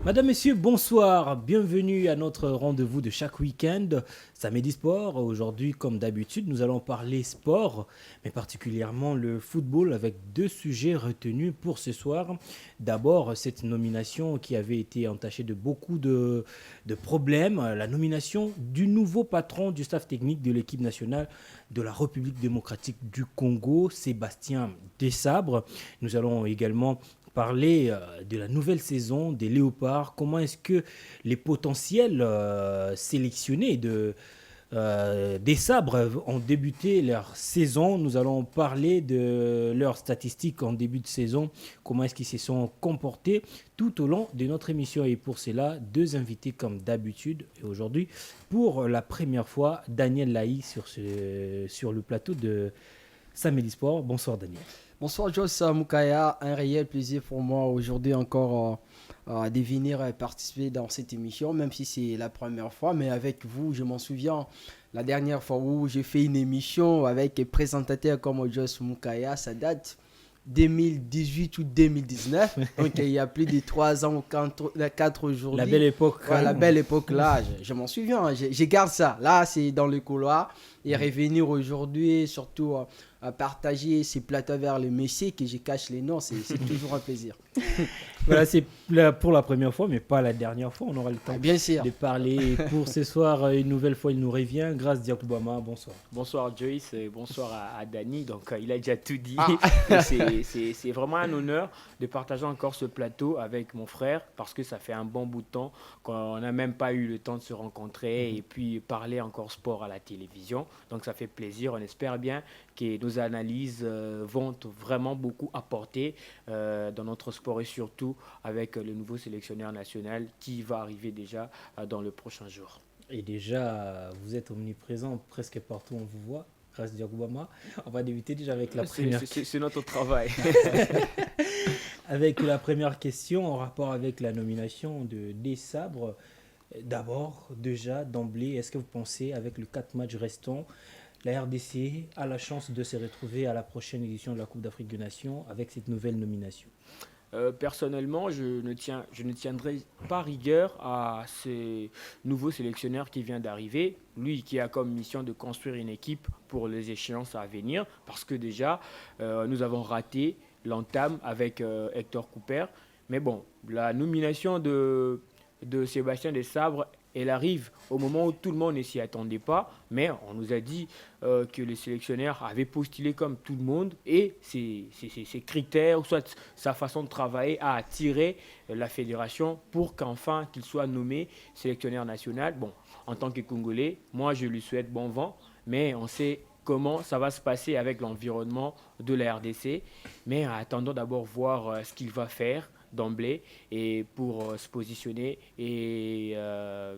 Madame, Messieurs, bonsoir. Bienvenue à notre rendez-vous de chaque week-end, Samedi Sport. Aujourd'hui, comme d'habitude, nous allons parler sport, mais particulièrement le football, avec deux sujets retenus pour ce soir. D'abord, cette nomination qui avait été entachée de beaucoup de problèmes, la nomination du nouveau patron du staff technique de l'équipe nationale de la République démocratique du Congo, Sébastien Desabre. Nous allons également parler de la nouvelle saison des Léopards. Comment est-ce que les potentiels sélectionnés des Sabres ont débuté leur saison? Nous allons parler de leurs statistiques en début de saison. Comment est-ce qu'ils se sont comportés tout au long de notre émission? Et pour cela, deux invités comme d'habitude. Et aujourd'hui, pour la première fois, Daniel Laï sur le plateau de Samedi Sport. Bonsoir Daniel. Bonsoir Joss Moukaya, un réel plaisir pour moi aujourd'hui encore de venir participer dans cette émission, même si c'est la première fois, mais avec vous, je m'en souviens, la dernière fois où j'ai fait une émission avec un présentateur comme Joss Moukaya, ça date 2018 ou 2019, donc il y a plus de 3 ans ou 4 aujourd'hui. La belle époque. Ouais, la belle époque là, je m'en souviens, je garde ça, là c'est dans le couloir, et revenir aujourd'hui, surtout à partager ces plateaux vers le Messi que je cache les noms, c'est toujours un plaisir. Voilà, c'est pour la première fois, mais pas la dernière fois. On aura le temps bien sûr de parler. Pour ce soir, une nouvelle fois, il nous revient. Grâce Diakoubama, bonsoir. Bonsoir Joyce, et bonsoir à Dani. Donc il a déjà tout dit. C'est vraiment un honneur de partager encore ce plateau avec mon frère parce que ça fait un bon bout de temps qu'on n'a même pas eu le temps de se rencontrer et puis parler encore sport à la télévision. Donc ça fait plaisir. On espère bien que nos analyses vont vraiment beaucoup apporter dans notre sport et surtout avec le nouveau sélectionneur national qui va arriver déjà dans le prochain jour. Et déjà, vous êtes omniprésent presque partout où on vous voit. Grâce Diakoubama. On va débuter déjà avec la première question. C'est notre travail. Avec la première question en rapport avec la nomination de Desabre. D'abord, déjà, d'emblée, est-ce que vous pensez, avec les 4 matchs restants, la RDC a la chance de se retrouver à la prochaine édition de la Coupe d'Afrique des Nations avec cette nouvelle nomination? Personnellement, je ne tiendrai pas rigueur à ce nouveau sélectionneur qui vient d'arriver, lui qui a comme mission de construire une équipe pour les échéances à venir, parce que déjà, nous avons raté l'entame avec Hector Cooper. Mais bon, la nomination de Sébastien Desabre, elle arrive au moment où tout le monde ne s'y attendait pas, mais on nous a dit que le sélectionneur avait postulé comme tout le monde et ses critères, soit sa façon de travailler, a attiré la fédération pour qu'enfin qu'il soit nommé sélectionneur national. Bon, en tant que Congolais, moi je lui souhaite bon vent, mais on sait comment ça va se passer avec l'environnement de la RDC, mais attendons d'abord voir ce qu'il va faire d'emblée et pour se positionner et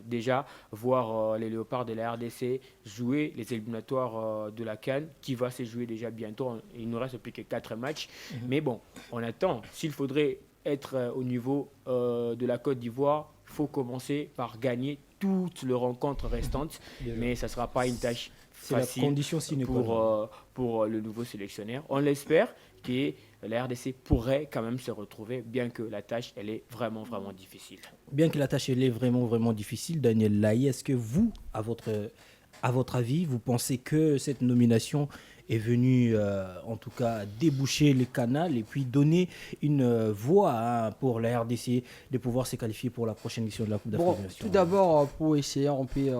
déjà voir les Léopards de la RDC jouer les éliminatoires de la CAN qui va se jouer déjà bientôt. Il ne reste plus que 4 matchs. Mais bon, on attend. S'il faudrait être au niveau de la Côte d'Ivoire, il faut commencer par gagner toutes les rencontres restantes, mais ça ne sera pas une tâche facile. La condition sine qua non. Pour le nouveau sélectionneur. On l'espère que la RDC pourrait quand même se retrouver, bien que la tâche, elle est vraiment, vraiment difficile. Bien que la tâche, elle est vraiment, vraiment difficile, Daniel Laï, est-ce que vous, à votre avis, vous pensez que cette nomination est venue, en tout cas, déboucher le canal et puis donner une voie pour la RDC de pouvoir se qualifier pour la prochaine édition de la Coupe d'Afrique des Nations? Tout d'abord, pour essayer un peu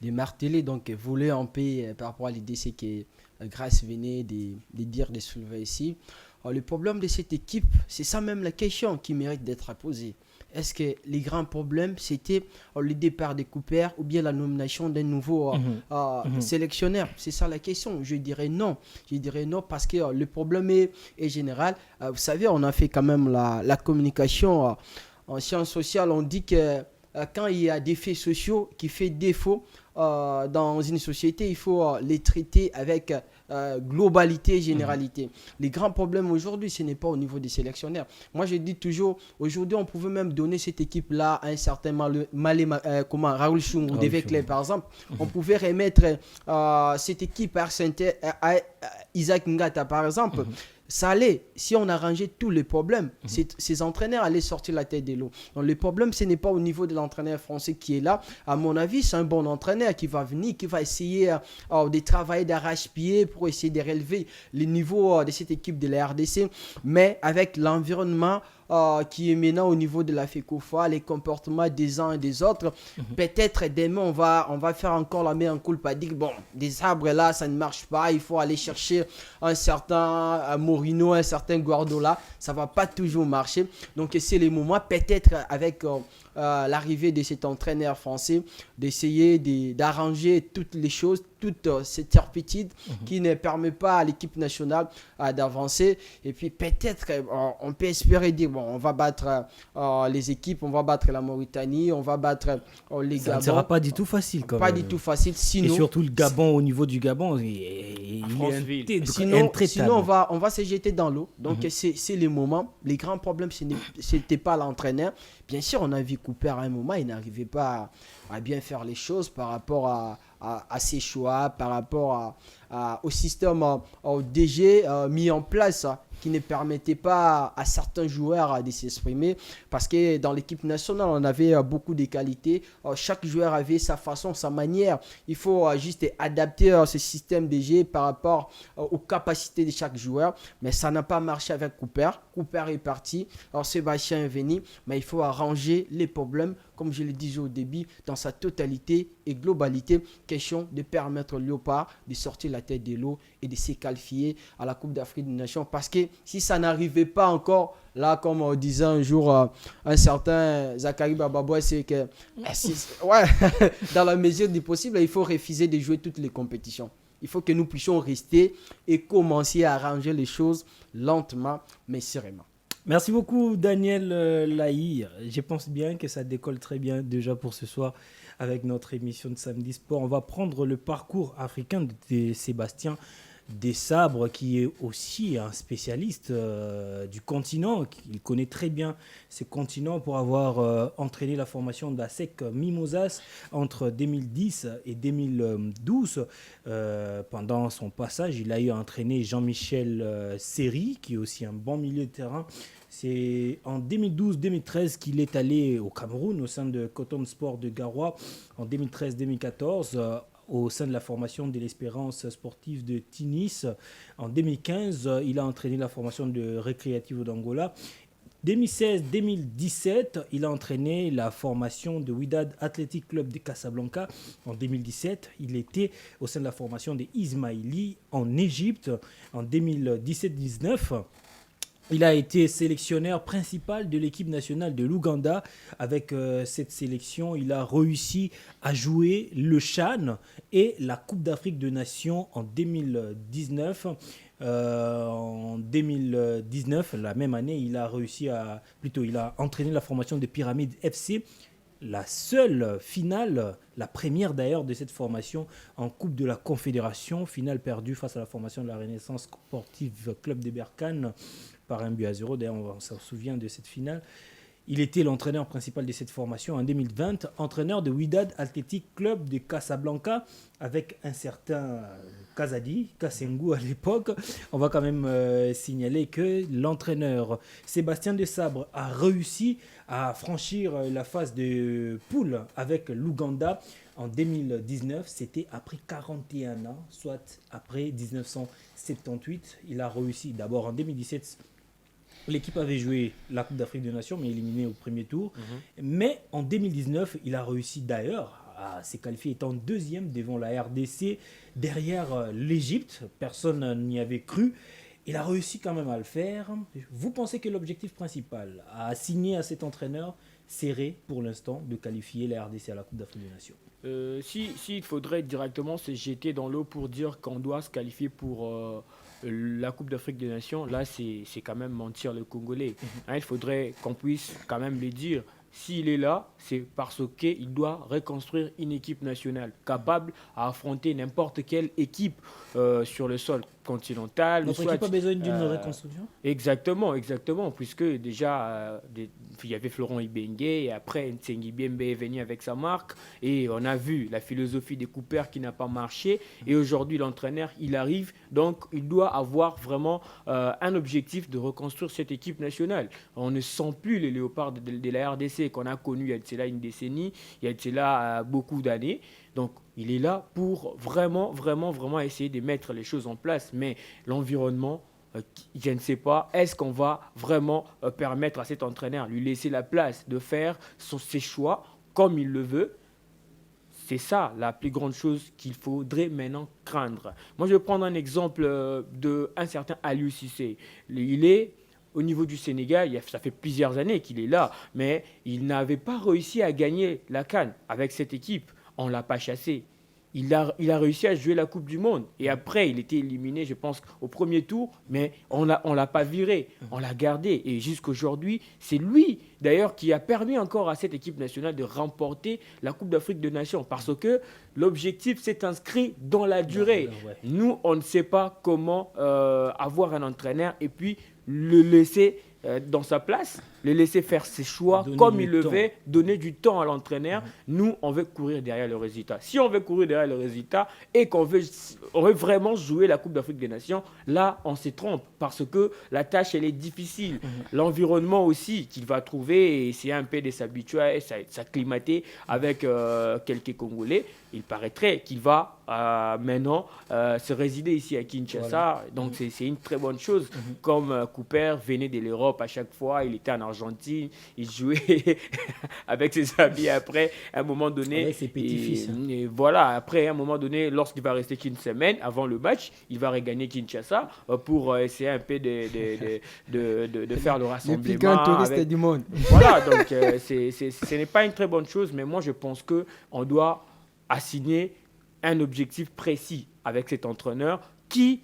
de marteler, donc voler un peu par rapport à l'idée, c'est que Grâce venait de dire, de soulever ici. Alors, le problème de cette équipe, c'est ça même la question qui mérite d'être posée. Est-ce que les grands problèmes, c'était le départ de Cooper ou bien la nomination d'un nouveau sélectionneur? C'est ça la question. Je dirais non. Je dirais non parce que le problème est général. Vous savez, on a fait quand même la communication en sciences sociales. On dit que quand il y a des faits sociaux qui font défaut dans une société, il faut les traiter avec globalité et généralité. Les grands problèmes aujourd'hui, ce n'est pas au niveau des sélectionneurs. Moi, je dis toujours, aujourd'hui, on pouvait même donner cette équipe-là à un certain Raoul Chungu de Veclé, par exemple. On pouvait remettre cette équipe à Isaac Ngata, par exemple. ça allait, si on arrangeait tous les problèmes, ces entraîneurs allaient sortir la tête de l'eau. Donc le problème, ce n'est pas au niveau de l'entraîneur français qui est là. À mon avis, c'est un bon entraîneur qui va venir, qui va essayer de travailler d'arrache-pied pour essayer de relever le niveau de cette équipe de la RDC. Mais avec l'environnement qui est maintenant au niveau de la FECOFA, les comportements des uns et des autres, peut-être demain on va faire encore la main en culpa, dire bon, des arbres là ça ne marche pas, il faut aller chercher un certain Mourinho, un certain Guardiola, ça va pas toujours marcher. Donc c'est le moment peut-être avec l'arrivée de cet entraîneur français d'essayer d'arranger toutes les choses, toute cette certitude qui ne permet pas à l'équipe nationale d'avancer. Et puis peut-être on peut espérer dire bon, on va battre les équipes, on va battre la Mauritanie, on va battre les Gabon. Ça ne sera pas du tout facile quand pas même. du tout facile. Sinon, et surtout le Gabon, au niveau du Gabon, il est sinon on va se jeter dans l'eau. Donc c'est le moment. Les grands problèmes, ce n'était pas l'entraîneur. Bien sûr, on a vu Cooper à un moment, il n'arrivait pas à bien faire les choses par rapport à ses choix, par rapport au système au DG mis en place qui ne permettait pas à certains joueurs de s'exprimer parce que dans l'équipe nationale, on avait beaucoup de qualités. Chaque joueur avait sa façon, sa manière. Il faut juste adapter ce système DG par rapport aux capacités de chaque joueur. Mais ça n'a pas marché avec Cooper. Cooper est parti. Alors Sébastien est venu. Mais il faut arranger les problèmes, comme je le disais au début, dans sa totalité et globalité. Question de permettre au Léopard de sortir la tête de l'eau et de se qualifier à la Coupe d'Afrique des Nations. Parce que si ça n'arrivait pas encore, là, comme disait un jour un certain Zachary Bababoy, c'est que dans la mesure du possible, il faut refuser de jouer toutes les compétitions. Il faut que nous puissions rester et commencer à arranger les choses lentement, mais sereinement. Merci beaucoup, Daniel Laï. Je pense bien que ça décolle très bien déjà pour ce soir avec notre émission de Samedi Sport. On va prendre le parcours africain de Sébastien Desabre, qui est aussi un spécialiste du continent. Il connaît très bien ce continent pour avoir entraîné la formation d'ASEC Mimosas entre 2010 et 2012. Pendant son passage, il a eu entraîné Jean-Michel Seri, qui est aussi un bon milieu de terrain. C'est en 2012-2013 qu'il est allé au Cameroun au sein de Coton Sport de Garoua. En 2013-2014, au sein de la formation de l'Espérance sportive de Tunis. En 2015, il a entraîné la formation de Recreativo d'Angola. 2016-2017, il a entraîné la formation de Wydad Athletic Club de Casablanca. En 2017, il était au sein de la formation des Ismaili en Égypte. En 2017-19, il a été sélectionneur principal de l'équipe nationale de l'Ouganda. Avec cette sélection, il a réussi à jouer le CHAN et la Coupe d'Afrique des Nations en 2019. En 2019, la même année, il a entraîné la formation de Pyramide FC. La seule finale, la première d'ailleurs de cette formation en Coupe de la Confédération, finale perdue face à la formation de la Renaissance Sportive Club de Berkane par 1-0. D'ailleurs, on s'en souvient de cette finale. Il était l'entraîneur principal de cette formation en 2020, entraîneur de Wydad Athletic Club de Casablanca avec un certain Kazadi, Kassengou à l'époque. On va quand même signaler que l'entraîneur Sébastien Desabre a réussi à franchir la phase de poule avec l'Ouganda en 2019. C'était après 41 ans, soit après 1978. Il a réussi d'abord en 2017. L'équipe avait joué la Coupe d'Afrique des Nations, mais éliminé au premier tour. Mais en 2019, il a réussi d'ailleurs à se qualifier étant deuxième devant la RDC, derrière l'Égypte. Personne n'y avait cru. Il a réussi quand même à le faire. Vous pensez que l'objectif principal à assigner à cet entraîneur serait pour l'instant de qualifier la RDC à la Coupe d'Afrique des Nations? Il faudrait directement se jeter dans l'eau pour dire qu'on doit se qualifier pour la Coupe d'Afrique des Nations, là c'est quand même mentir le Congolais. Il faudrait qu'on puisse quand même le dire. S'il est là, c'est parce qu'il doit reconstruire une équipe nationale capable à affronter n'importe quelle équipe sur le sol. continentale. Notre soit, équipe a besoin d'une euh, reconstruction. Exactement, exactement, puisque déjà, il y avait Florent Ibenge et après, Ntsengi Biembe est venu avec sa marque et on a vu la philosophie des Cooper qui n'a pas marché et aujourd'hui, l'entraîneur, il arrive, donc il doit avoir vraiment un objectif de reconstruire cette équipe nationale. On ne sent plus les léopards de la RDC qu'on a connus il y a de cela une décennie, il y a de cela beaucoup d'années. Donc, il est là pour vraiment, vraiment, vraiment essayer de mettre les choses en place, mais l'environnement, je ne sais pas, est-ce qu'on va vraiment permettre à cet entraîneur, lui laisser la place de faire ses choix comme il le veut. C'est ça la plus grande chose qu'il faudrait maintenant craindre. Moi, je vais prendre un exemple d'un certain Aliou Cissé. Il est au niveau du Sénégal, ça fait plusieurs années qu'il est là, mais il n'avait pas réussi à gagner la CAN avec cette équipe. On ne l'a pas chassé. Il a réussi à jouer la Coupe du Monde. Et après, il était éliminé, je pense, au premier tour, mais on l'a pas viré. On l'a gardé. Et jusqu'aujourd'hui, c'est lui, d'ailleurs, qui a permis encore à cette équipe nationale de remporter la Coupe d'Afrique des Nations. Parce que l'objectif s'est inscrit dans la durée. Ouais. Nous, on ne sait pas comment avoir un entraîneur et puis le laisser dans sa place, le laisser faire ses choix Donner comme du il le temps. veut, donner du temps à l'entraîneur. Nous, on veut courir derrière le résultat. Si on veut courir derrière le résultat et on veut vraiment jouer la Coupe d'Afrique des Nations, là, on se trompe parce que la tâche, elle est difficile. L'environnement aussi qu'il va trouver, et c'est un peu de s'habituer, s'acclimater avec quelques Congolais. Il paraîtrait qu'il va maintenant se résider ici à Kinshasa. Voilà. Donc, c'est une très bonne chose. Comme Cooper venait de l'Europe à chaque fois, il était en Argentine, il jouait avec ses amis après, à un moment donné. Avec ses petits-fils. Et voilà, après, à un moment donné, lorsqu'il va rester qu'une semaine avant le match, il va regagner Kinshasa pour essayer un peu de faire le Le rassemblement. plus grand touriste avec- du monde. Voilà, donc ce n'est pas une très bonne chose, mais moi je pense qu'on doit assigner un objectif précis avec cet entraîneur qui,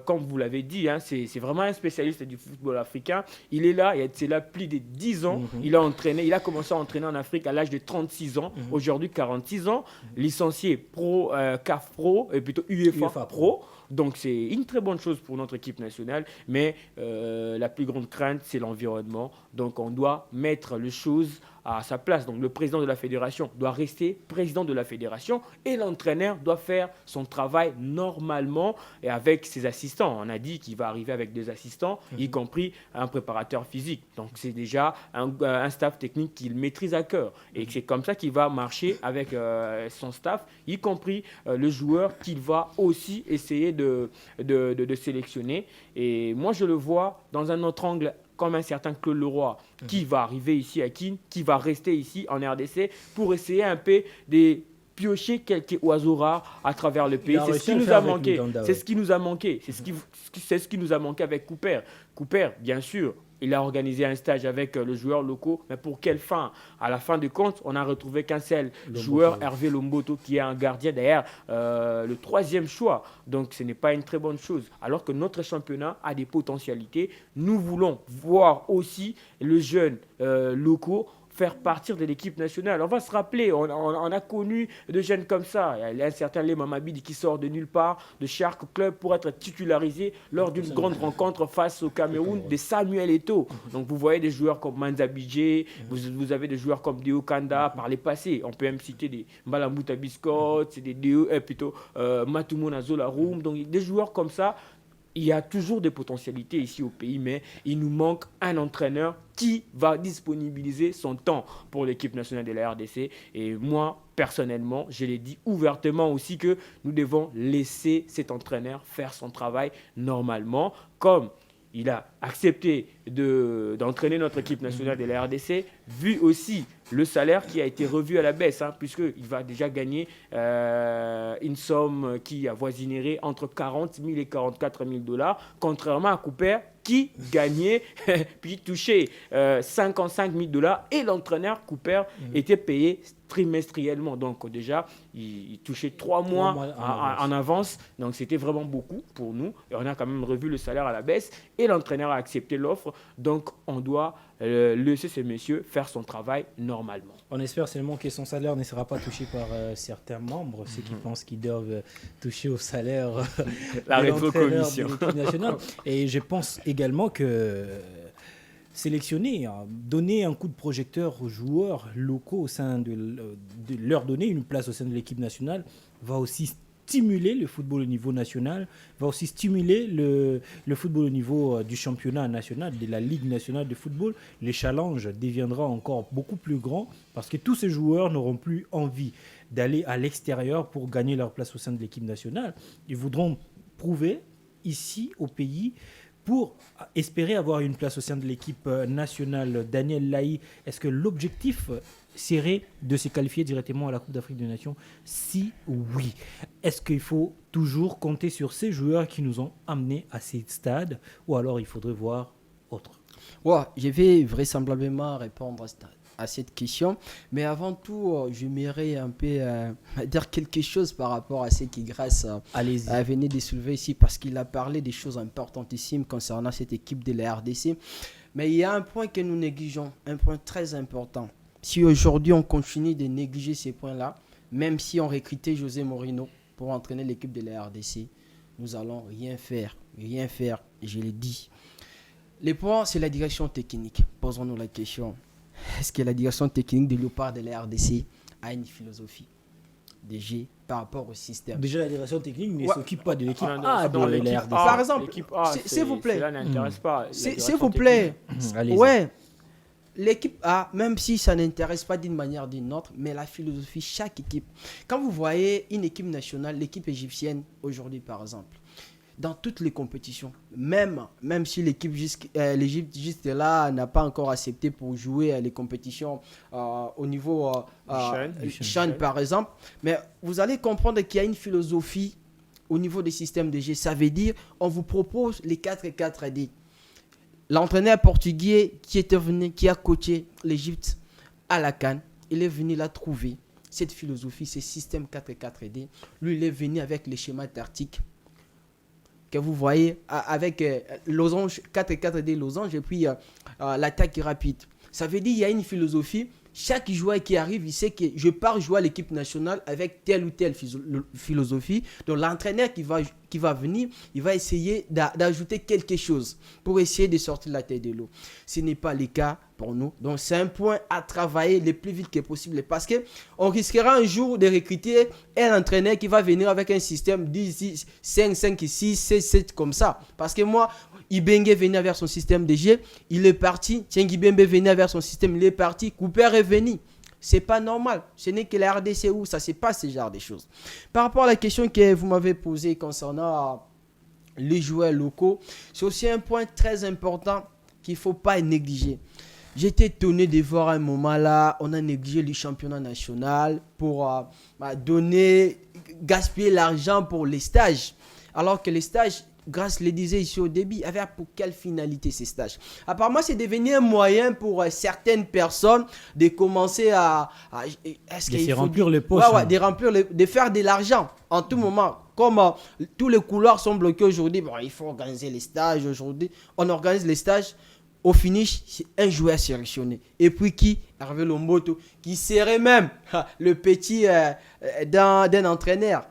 comme vous l'avez dit, hein, c'est vraiment un spécialiste du football africain. Il est là, c'est là plus de 10 ans. Il a commencé à entraîner en Afrique à l'âge de 36 ans, aujourd'hui 46 ans, licencié pro, CAF Pro, et plutôt UEFA Pro. Donc c'est une très bonne chose pour notre équipe nationale, mais la plus grande crainte, c'est l'environnement. Donc on doit mettre les choses à sa place. Donc le président de la fédération doit rester président de la fédération et l'entraîneur doit faire son travail normalement et avec ses assistants. On a dit qu'il va arriver avec 2 assistants, y compris un préparateur physique. Donc c'est déjà un staff technique qu'il maîtrise à cœur. Et c'est comme ça qu'il va marcher avec son staff, y compris le joueur qu'il va aussi essayer de sélectionner. Et moi, je le vois dans un autre angle comme un certain Claude Leroy qui va arriver ici à Kin, qui va rester ici en RDC pour essayer un peu de piocher quelques oiseaux rares à travers le pays. C'est ce qui nous a manqué. C'est ce qui nous a manqué. C'est ce qui nous a manqué avec Cooper. Cooper, bien sûr, il a organisé un stage avec le joueur locaux, mais pour quelle fin? À la fin de compte, on n'a retrouvé qu'un seul joueur, Hervé Lomboto, qui est un gardien derrière le 3e choix. Donc ce n'est pas une très bonne chose. Alors que notre championnat a des potentialités. Nous voulons voir aussi les jeunes locaux faire partir de l'équipe nationale. On va se rappeler, on a connu de jeunes comme ça. Il y a un certain Lema Mabidi qui sort de nulle part, de Shark Club, pour être titularisé lors d'une grande rencontre face au Cameroun, de Samuel Eto'o. Donc vous voyez des joueurs comme Manza Bidje, vous avez des joueurs comme Deo Kanda par les passés. On peut même citer des Mbalambuta Biscott, c'est des Matumo Nazola Room. Donc des joueurs comme ça. Il y a toujours des potentialités ici au pays, mais il nous manque un entraîneur qui va disponibiliser son temps pour l'équipe nationale de la RDC. Et moi, personnellement, je l'ai dit ouvertement aussi que nous devons laisser cet entraîneur faire son travail normalement, comme il a accepté d'entraîner notre équipe nationale de la RDC, vu aussi le salaire qui a été revu à la baisse, hein, puisqu'il va déjà gagner une somme qui avoisinerait entre 40 000 et 44 000 $, contrairement à Cooper qui gagnait, puis touchait 55 000 $, et l'entraîneur Cooper était payé trimestriellement. Donc déjà, il touchait 3 mois en avance. Donc c'était vraiment beaucoup pour nous. Et on a quand même revu le salaire à la baisse. Et l'entraîneur a accepté l'offre. Donc, on doit laisser ce monsieur faire son travail normalement. On espère seulement que son salaire ne sera pas touché par certains membres, ceux qui pensent qu'ils doivent toucher au salaire La de l'entraîneur rétrocommission. de l'équipe nationale. Et je pense également que sélectionner, donner un coup de projecteur aux joueurs locaux au sein de leur donner une place au sein de l'équipe nationale va aussi stimuler le football au niveau national, va aussi stimuler le football au niveau du championnat national, de la Ligue nationale de football. Le challenge deviendra encore beaucoup plus grand parce que tous ces joueurs n'auront plus envie d'aller à l'extérieur pour gagner leur place au sein de l'équipe nationale. Ils voudront prouver ici au pays pour espérer avoir une place au sein de l'équipe nationale. Daniel Laï, est-ce que l'objectif serait de se qualifier directement à la Coupe d'Afrique des Nations? Si oui, est-ce qu'il faut toujours compter sur ces joueurs qui nous ont amenés à ces stades ou alors il faudrait voir autre? Ouais, je vais vraisemblablement répondre à cette question. Mais avant tout, j'aimerais un peu dire quelque chose par rapport à ce qui, grâce Allez-y. venait de soulever ici, parce qu'il a parlé des choses importantissimes concernant cette équipe de la RDC. Mais il y a un point que nous négligeons, un point très important. Si aujourd'hui on continue de négliger ces points-là, même si on recrutait José Mourinho pour entraîner l'équipe de la RDC, nous allons rien faire, je l'ai dit. Les points, c'est la direction technique. Posons-nous la question. Est-ce que la direction technique de Léopard de la RDC a une philosophie déjà par rapport au système? Déjà, la direction technique ne s'occupe pas de l'équipe Ah, A non, de l'équipe la A, RDC. Par exemple, l'équipe A, s'il vous plaît. Cela n'intéresse pas. la S'il direction vous plaît. Allez-y. Ouais. L'équipe A, même si ça n'intéresse pas d'une manière ou d'une autre, mais la philosophie, chaque équipe. Quand vous voyez une équipe nationale, l'équipe égyptienne, aujourd'hui par exemple, dans toutes les compétitions, même si l'Égypte juste là n'a pas encore accepté pour jouer les compétitions au niveau Chan par exemple, mais vous allez comprendre qu'il y a une philosophie au niveau des systèmes de jeu. Ça veut dire on vous propose les 4-4-D. L'entraîneur portugais qui a coaché l'Égypte à la CAN, il est venu la trouver. Cette philosophie, ce système 4-4-D, lui, il est venu avec les schémas tactiques que vous voyez avec losange 4-4-D losange et puis l'attaque rapide. Ça veut dire qu'il y a une philosophie. Chaque joueur qui arrive, il sait que je pars jouer à l'équipe nationale avec telle ou telle philosophie. Donc l'entraîneur qui va venir, il va essayer d'ajouter quelque chose pour essayer de sortir la tête de l'eau. Ce n'est pas le cas pour nous. Donc c'est un point à travailler le plus vite que possible parce qu'on risquera un jour de recruter un entraîneur qui va venir avec un système 10, 5, 5, 6, 7, 7 comme ça. Parce que moi, Ibenge venait vers son système de jeu, il est parti. Tiengi Bembe venait vers son système, il est parti. Cooper est venu. C'est pas normal. Ce n'est que la RDC où ça se passe, ce genre de choses. Par rapport à la question que vous m'avez posée concernant les joueurs locaux, c'est aussi un point très important qu'il ne faut pas négliger. J'étais étonné de voir un moment là, on a négligé le championnat national pour gaspiller l'argent pour les stages. Alors que les stages, Grâce le disait ici au début, avait pour quelle finalité ces stages? Apparemment, c'est devenu un moyen pour certaines personnes de commencer de remplir les poches. De faire de l'argent en tout moment. Comme tous les couloirs sont bloqués aujourd'hui, il faut organiser les stages aujourd'hui. On organise les stages. Au finish, c'est un joueur sélectionné. Et puis qui? Hervé Lomboto, qui serait même le petit d'un entraîneur.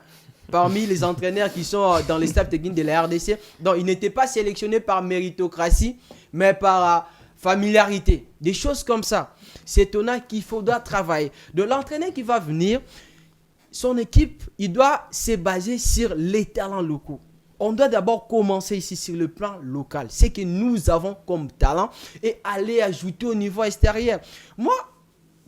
Parmi les entraîneurs qui sont dans les staffs techniques de la RDC. Donc, il n'était pas sélectionné par méritocratie, mais par familiarité. Des choses comme ça. C'est étonnant qu'il faudra travailler. De l'entraîneur qui va venir, son équipe, il doit se baser sur les talents locaux. On doit d'abord commencer ici sur le plan local. C'est que nous avons comme talent et aller ajouter au niveau extérieur. Moi,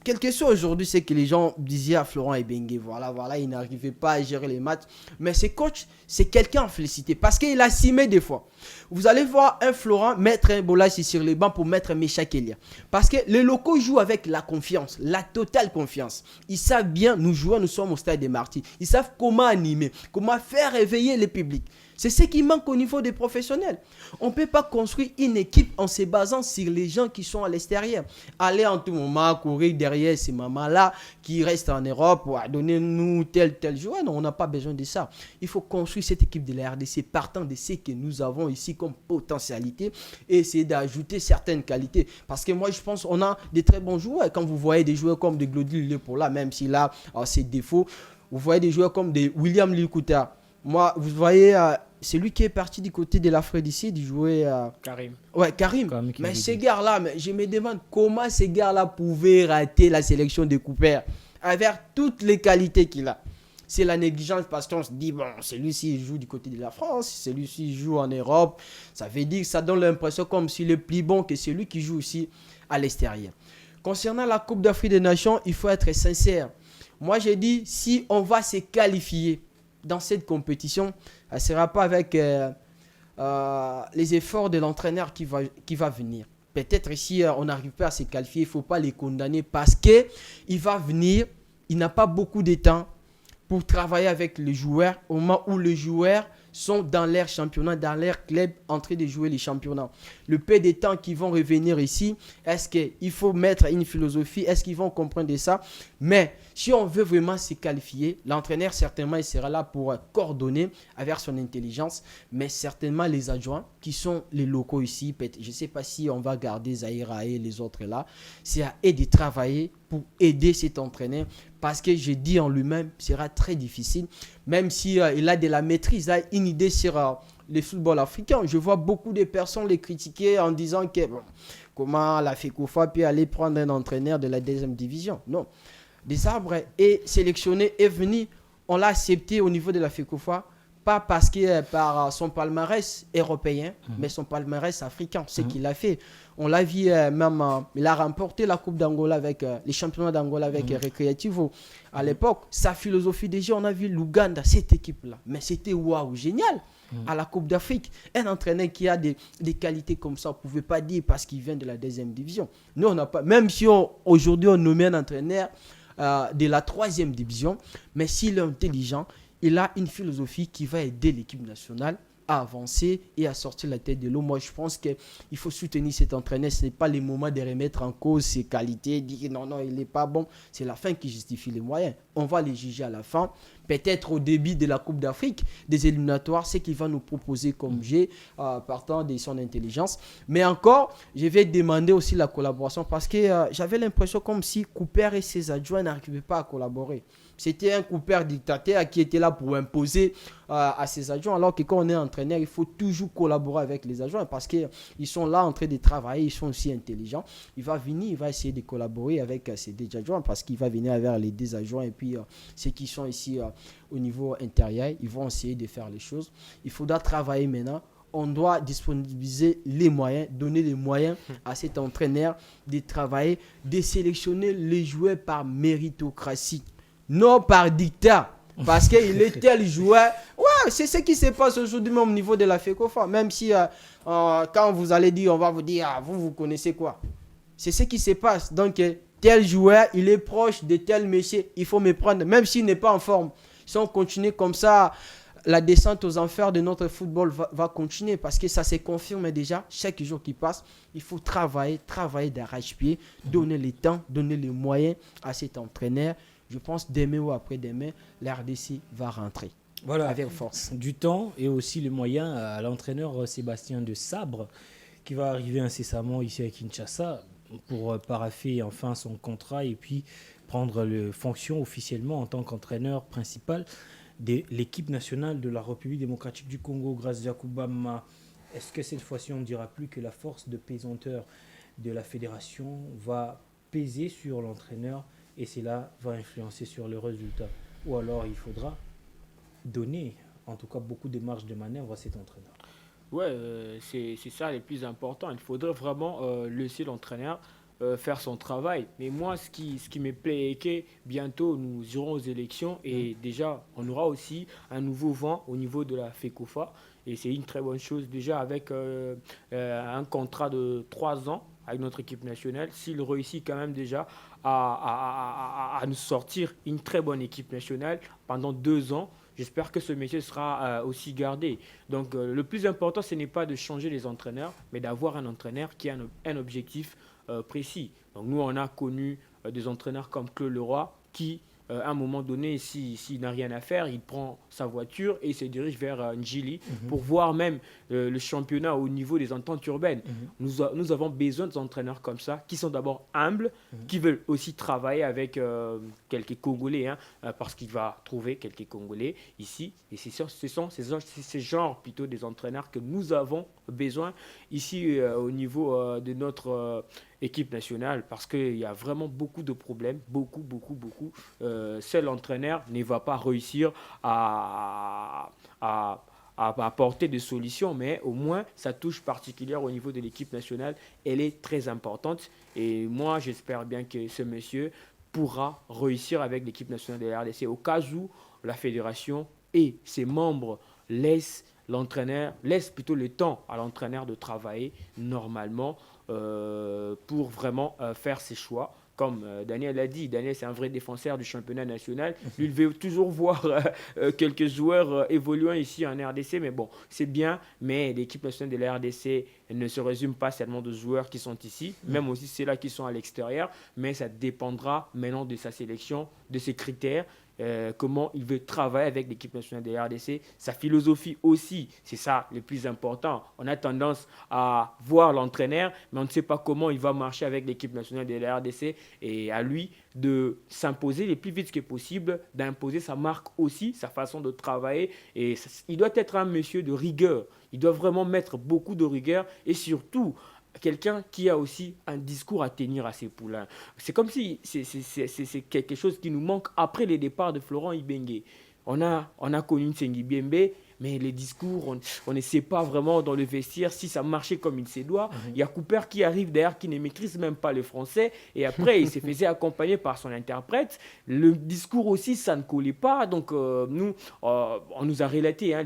quelque chose aujourd'hui, c'est que les gens disaient à Florent Ibenge, voilà, il n'arrivait pas à gérer les matchs. Mais ce coach, c'est quelqu'un à féliciter parce qu'il a simé des fois. Vous allez voir un Florent mettre un Bolassi sur les bancs pour mettre Mecha Kelia. Parce que les locaux jouent avec la confiance, la totale confiance. Ils savent bien, nous joueurs, nous sommes au stade des Martyrs. Ils savent comment animer, comment faire réveiller le public. C'est ce qui manque au niveau des professionnels. On ne peut pas construire une équipe en se basant sur les gens qui sont à l'extérieur. Aller en tout moment courir derrière ces mamans-là qui restent en Europe, donnez-nous tel joueur. Non, on n'a pas besoin de ça. Il faut construire cette équipe de la RDC partant de ce que nous avons ici comme potentialité et essayer d'ajouter certaines qualités. Parce que moi, je pense qu'on a des très bons joueurs. Quand vous voyez des joueurs comme de Glody Lepola, même s'il a ses défauts, vous voyez des joueurs comme des William Likuta. Moi, vous voyez, c'est lui qui est parti du côté de l'Afrique d'ici, il jouait Karim. Ouais, Karim. Mais ces gars-là, je me demande comment ces gars-là pouvaient rater la sélection de Cooper avec toutes les qualités qu'il a. C'est la négligence parce qu'on se dit, bon, celui-ci joue du côté de la France, celui-ci joue en Europe. Ça veut dire que ça donne l'impression comme s'il est plus bon que celui qui joue aussi à l'extérieur. Concernant la Coupe d'Afrique des Nations, il faut être sincère. Moi, j'ai dit, si on va se qualifier dans cette compétition, ça ne sera pas avec les efforts de l'entraîneur qui va venir. Peut-être si on n'arrive pas à se qualifier, il ne faut pas les condamner parce qu'il va venir, il n'a pas beaucoup de temps pour travailler avec les joueurs au moment où les joueurs sont dans leur championnat, dans leur club, en train de jouer les championnats. Le peu de temps qu'ils vont revenir ici, est-ce qu'il faut mettre une philosophie, est-ce qu'ils vont comprendre ça? Mais si on veut vraiment se qualifier, l'entraîneur certainement il sera là pour coordonner avec son intelligence, mais certainement les adjoints qui sont les locaux ici, je ne sais pas si on va garder Zahira et les autres là, c'est à eux de travailler pour aider cet entraîneur parce que je dis en lui-même, ce sera très difficile, même si il a de la maîtrise, il a une idée sur le football africain. Je vois beaucoup de personnes les critiquer en disant que comment la FECOFA peut aller prendre un entraîneur de la deuxième division. Non. Desabre est sélectionné, est venu, on l'a accepté au niveau de la FECOFA, pas parce que par son palmarès européen, mais son palmarès africain, ce qu'il a fait. On l'a vu même, il a remporté la Coupe d'Angola avec les championnats d'Angola avec Recreativo. À l'époque, sa philosophie déjà, on a vu l'Ouganda, cette équipe-là. Mais c'était waouh, génial. À la Coupe d'Afrique, un entraîneur qui a des qualités comme ça, on ne pouvait pas dire parce qu'il vient de la deuxième division. Nous, on n'a pas, même si aujourd'hui on nomme un entraîneur de la troisième division, mais s'il est intelligent, il a une philosophie qui va aider l'équipe nationale à avancer et à sortir la tête de l'eau. Moi, je pense qu'il faut soutenir cet entraîneur. Ce n'est pas le moment de remettre en cause ses qualités, dire non, il n'est pas bon. C'est la fin qui justifie les moyens. On va les juger à la fin. Peut-être au début de la Coupe d'Afrique, des éliminatoires, ce qu'il va nous proposer comme jeu, partant de son intelligence. Mais encore, je vais demander aussi la collaboration parce que j'avais l'impression comme si Cooper et ses adjoints n'arrivaient pas à collaborer. C'était un Cooper dictateur qui était là pour imposer à ses adjoints, alors que quand on est entraîneur, il faut toujours collaborer avec les adjoints parce qu'ils sont là en train de travailler, ils sont aussi intelligents. Il va venir, il va essayer de collaborer avec ses deux adjoints parce qu'il va venir avec les deux adjoints et puis ceux qui sont ici au niveau intérieur, ils vont essayer de faire les choses. Il faudra travailler maintenant. On doit disponibiliser les moyens, donner les moyens à cet entraîneur de travailler, de sélectionner les joueurs par méritocratie. Non par dictat, parce qu'il est tel joueur. Ouais, c'est ce qui se passe aujourd'hui même au niveau de la FECOFA. Même si quand vous allez dire, on va vous dire, vous connaissez quoi. C'est ce qui se passe. Donc, tel joueur, il est proche de tel monsieur, il faut me prendre, même s'il n'est pas en forme. Si on continue comme ça, la descente aux enfers de notre football va continuer parce que ça se confirme déjà. Chaque jour qui passe, il faut travailler d'arrache-pied, donner le temps, donner les moyens à cet entraîneur. Je pense demain ou après-demain, la RDC va rentrer. Voilà, avec force. Du temps et aussi le moyen à l'entraîneur Sébastien de Sabre qui va arriver incessamment ici à Kinshasa pour paraffer enfin son contrat et puis prendre les fonctions officiellement en tant qu'entraîneur principal de l'équipe nationale de la République démocratique du Congo, Grace Yacoubama. Est-ce que cette fois-ci on ne dira plus que la force de pesanteur de la fédération va peser sur l'entraîneur et cela va influencer sur le résultat? Ou alors il faudra donner en tout cas beaucoup de marge de manœuvre à cet entraîneur? Ouais, c'est ça le plus important. Il faudrait vraiment laisser l'entraîneur faire son travail. Mais moi, ce qui me plaît est que bientôt, nous irons aux élections et déjà, on aura aussi un nouveau vent au niveau de la FECOFA. Et c'est une très bonne chose déjà avec un contrat de 3 ans avec notre équipe nationale. S'il réussit quand même déjà à nous sortir une très bonne équipe nationale pendant 2 ans, j'espère que ce métier sera aussi gardé. Donc le plus important, ce n'est pas de changer les entraîneurs, mais d'avoir un entraîneur qui a un objectif précis. Donc nous, on a connu des entraîneurs comme Claude Leroy qui, à un moment donné, s'il n'a rien à faire, il prend sa voiture et il se dirige vers Njili pour voir même le championnat au niveau des ententes urbaines. Nous avons besoin d'entraîneurs comme ça, qui sont d'abord humbles, qui veulent aussi travailler avec quelques Congolais, hein, parce qu'il va trouver quelques Congolais ici. Et ce sont ces genres plutôt des entraîneurs que nous avons besoin ici au niveau de notre équipe nationale, parce qu'il y a vraiment beaucoup de problèmes, beaucoup. Seul entraîneur ne va pas réussir à apporter des solutions, mais au moins sa touche particulière au niveau de l'équipe nationale, elle est très importante. Et moi, j'espère bien que ce monsieur pourra réussir avec l'équipe nationale de la RDC au cas où la fédération et ses membres laissent plutôt le temps à l'entraîneur de travailler normalement pour vraiment faire ses choix. Comme Daniel l'a dit, Daniel c'est un vrai défenseur du championnat national. Lui, il veut toujours voir quelques joueurs évoluant ici en RDC. Mais bon, c'est bien. Mais l'équipe nationale de la RDC ne se résume pas seulement de joueurs qui sont ici, même aussi ceux-là qui sont à l'extérieur. Mais ça dépendra maintenant de sa sélection, de ses critères. Comment il veut travailler avec l'équipe nationale de la RDC, sa philosophie aussi, c'est ça le plus important. On a tendance à voir l'entraîneur, mais on ne sait pas comment il va marcher avec l'équipe nationale de la RDC, et à lui de s'imposer le plus vite que possible, d'imposer sa marque aussi, sa façon de travailler. Et il doit être un monsieur de rigueur, il doit vraiment mettre beaucoup de rigueur, et surtout quelqu'un qui a aussi un discours à tenir à ses poulains. C'est comme si c'est quelque chose qui nous manque après les départs de Florent Ibenge. On a connu Nsengui Biembe, mais les discours, on ne sait pas vraiment dans le vestiaire si ça marchait comme il se doit. Il y a Cooper qui arrive derrière, qui ne maîtrise même pas le français, et après il se faisait accompagner par son interprète. Le discours aussi, ça ne collait pas. Donc nous, on nous a relaté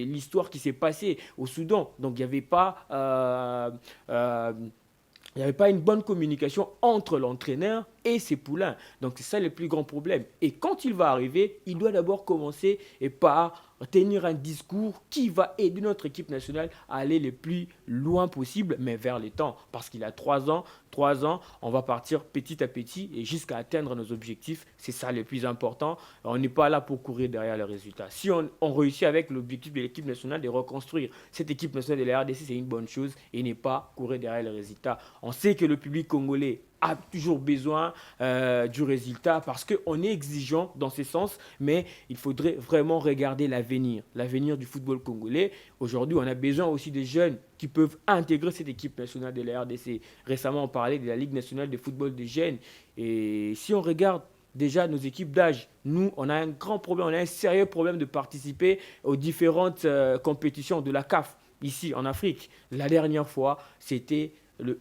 l'histoire qui s'est passée au Soudan. Donc il n'y avait pas... il n'y avait pas une bonne communication entre l'entraîneur et ses poulains. Donc c'est ça le plus grand problème. Et quand il va arriver, il doit d'abord commencer par tenir un discours qui va aider notre équipe nationale à aller le plus loin possible, mais vers le temps. Parce qu'il a 3 ans, on va partir petit à petit et jusqu'à atteindre nos objectifs. C'est ça le plus important. On n'est pas là pour courir derrière les résultats. Si on réussit avec l'objectif de l'équipe nationale de reconstruire cette équipe nationale de la RDC, c'est une bonne chose et n'est pas courir derrière les résultats. On sait que le public congolais a toujours besoin du résultat parce qu'on est exigeant dans ce sens, mais il faudrait vraiment regarder l'avenir du football congolais. Aujourd'hui, on a besoin aussi des jeunes qui peuvent intégrer cette équipe nationale de la RDC. Récemment, on parlait de la Ligue nationale de football des jeunes. Et si on regarde déjà nos équipes d'âge, nous, on a un grand problème, on a un sérieux problème de participer aux différentes compétitions de la CAF ici en Afrique. La dernière fois, c'était le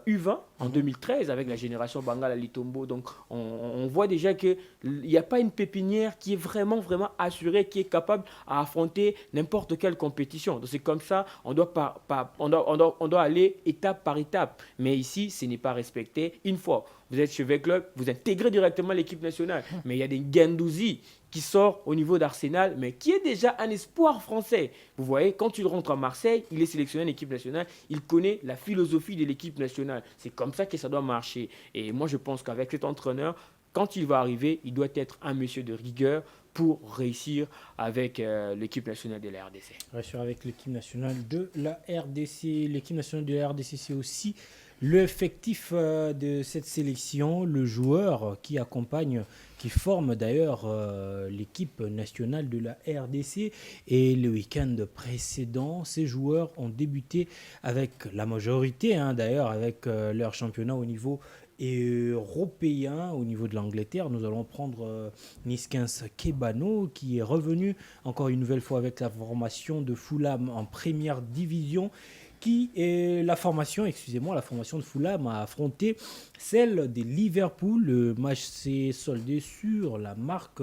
U20 en 2013 avec la génération Bangala Litombo. Donc on voit déjà qu'il n'y a pas une pépinière qui est vraiment assurée, qui est capable à affronter n'importe quelle compétition. Donc c'est comme ça, on doit aller étape par étape. Mais ici, ce n'est pas respecté. Une fois, vous êtes chez V-Club, vous intégrez directement l'équipe nationale. Mais il y a des Gendouzi qui sort au niveau d'Arsenal, mais qui est déjà un espoir français. Vous voyez, quand il rentre à Marseille, il est sélectionné en équipe nationale, il connaît la philosophie de l'équipe nationale. C'est comme ça que ça doit marcher. Et moi, je pense qu'avec cet entraîneur, quand il va arriver, il doit être un monsieur de rigueur pour réussir avec l'équipe nationale de la RDC. Réussir avec l'équipe nationale de la RDC. L'équipe nationale de la RDC, c'est aussi l'effectif de cette sélection, le joueur qui accompagne, qui forme d'ailleurs l'équipe nationale de la RDC. Et le week-end précédent, ces joueurs ont débuté avec la majorité, d'ailleurs, avec leur championnat au niveau européen, au niveau de l'Angleterre. Nous allons prendre Niskins Kebano qui est revenu encore une nouvelle fois avec la formation de Fulham en première division. La formation de Fulham a affronté celle de Liverpool. Le match s'est soldé sur la marque